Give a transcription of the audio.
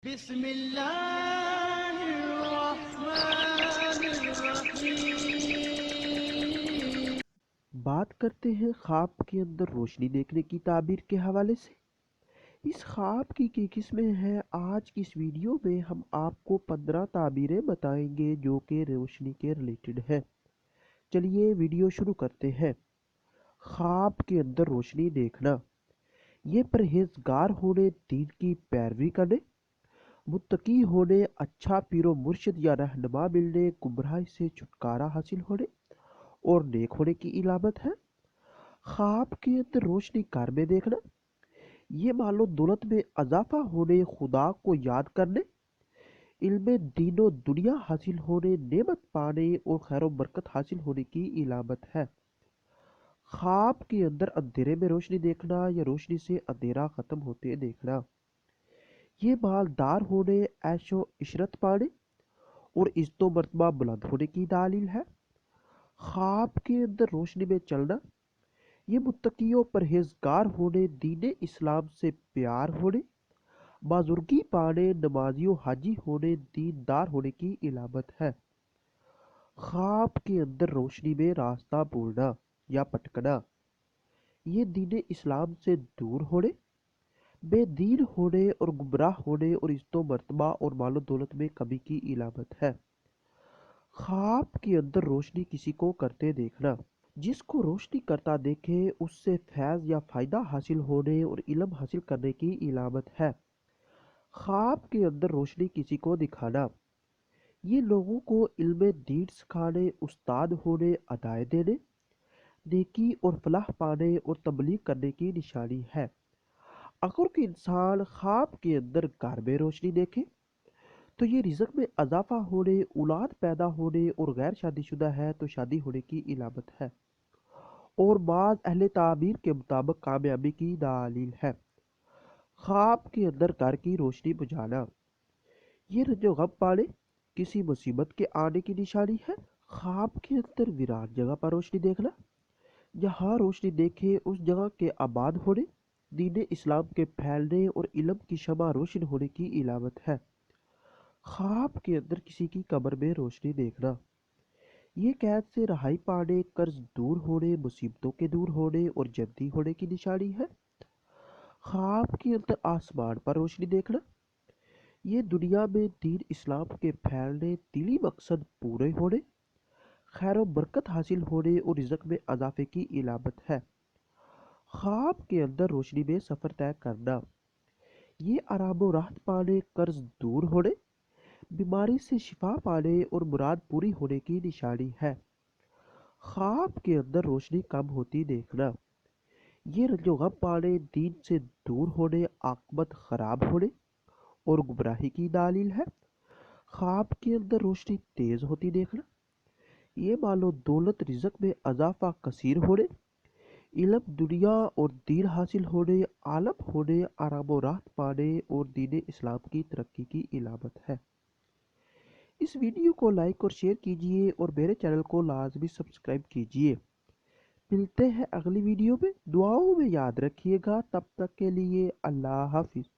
بسم اللہ الرحمن الرحیم۔ بات کرتے ہیں خواب کے اندر روشنی دیکھنے کی تعبیر کے حوالے سے۔ اس خواب کی قسمیں ہیں۔ آج کی اس ویڈیو میں ہم آپ کو 15 تعبیریں بتائیں گے جو کہ روشنی کے ریلیٹڈ ہے۔ چلیے ویڈیو شروع کرتے ہیں۔ خواب کے اندر روشنی دیکھنا، یہ پرہیزگار ہونے، دین کی پیروی کرنے، متقی ہونے، اچھا پیر و مرشد یا رہنما ملنے، گمراہی سے چھٹکارا حاصل ہونے اور نیک ہونے کی علامت ہے۔ خواب کے اندر روشنی گھر میں دیکھنا، یہ مال و دولت میں اضافہ ہونے، خدا کو یاد کرنے، علم دین و دنیا حاصل ہونے، نعمت پانے اور خیر و برکت حاصل ہونے کی علامت ہے۔ خواب کے اندر اندھیرے میں روشنی دیکھنا یا روشنی سے اندھیرا ختم ہوتے دیکھنا، یہ مالدار ہونے، عیش و عشرت پانے اور عزت و مرتبہ بلند ہونے کی دلیل ہے۔ خواب کے اندر روشنی میں چلنا، یہ متقی و پرہیزگار ہونے، دین اسلام سے پیار ہونے، بزرگی پانے، نمازی و حاجی ہونے، دیندار ہونے کی علامت ہے۔ خواب کے اندر روشنی میں راستہ بھولنا یا بھٹکنا، یہ دین اسلام سے دور ہونے، بے دین ہونے اور گمراہ ہونے اور عزت و مرتبہ اور مال و دولت میں کمی کی علامت ہے۔ خواب کے اندر روشنی کسی کو کرتے دیکھنا، جس کو روشنی کرتا دیکھے اس سے فیض یا فائدہ حاصل ہونے اور علم حاصل کرنے کی علامت ہے۔ خواب کے اندر روشنی کسی کو دکھانا، یہ لوگوں کو علم دین سکھانے، استاد ہونے، ہدایت دینے، نیکی اور فلاح پانے اور تبلیغ کرنے کی نشانی ہے۔ اگر کوئی انسان خواب کے اندر گھر میں روشنی دیکھے تو یہ رزق میں اضافہ ہونے، اولاد پیدا ہونے اور غیر شادی شدہ ہے تو شادی ہونے کی علامت ہے اور بعض اہل تعبیر کے مطابق کامیابی کی دلیل ہے۔ خواب کے اندر گھر کی روشنی بجھانا، یہ رنج و غم پانے، کسی مصیبت کے آنے کی نشانی ہے۔ خواب کے اندر ویران جگہ پر روشنی دیکھنا، جہاں روشنی دیکھے اس جگہ کے آباد ہونے، دین اسلام کے پھیلنے اور علم کی شمع روشن ہونے کی علامت ہے۔ خواب کے اندر کسی کی قبر میں روشنی دیکھنا، یہ قید سے رہائی پانے، قرض دور ہونے، مصیبتوں کے دور ہونے اور جنتی ہونے کی نشانی ہے۔ خواب کے اندر آسمان پر روشنی دیکھنا، یہ دنیا میں دین اسلام کے پھیلنے، دینی مقصد پورے ہونے، خیر و برکت حاصل ہونے اور رزق میں اضافے کی علامت ہے۔ خواب کے اندر روشنی میں سفر طے کرنا، یہ آرام و راحت پانے، قرض دور ہونے، بیماری سے شفا پانے اور مراد پوری ہونے کی نشانی ہے۔ خواب کے اندر روشنی کم ہوتی دیکھنا، یہ رنج و غم پانے، دین سے دور ہونے، عاقبت خراب ہونے اور گمراہی کی دلیل ہے۔ خواب کے اندر روشنی تیز ہوتی دیکھنا، یہ مال و دولت، رزق میں اضافہ، کثیر ہونے، علم دنیا اور دین حاصل ہونے، عالم ہونے، آرام و راحت پانے اور دین اسلام کی ترقی کی علامت ہے۔ اس ویڈیو کو لائک اور شیئر کیجیے اور میرے چینل کو لازمی سبسکرائب کیجیے۔ ملتے ہیں اگلی ویڈیو میں، دعاؤں میں یاد رکھیے گا۔ تب تک کے لیے اللہ حافظ۔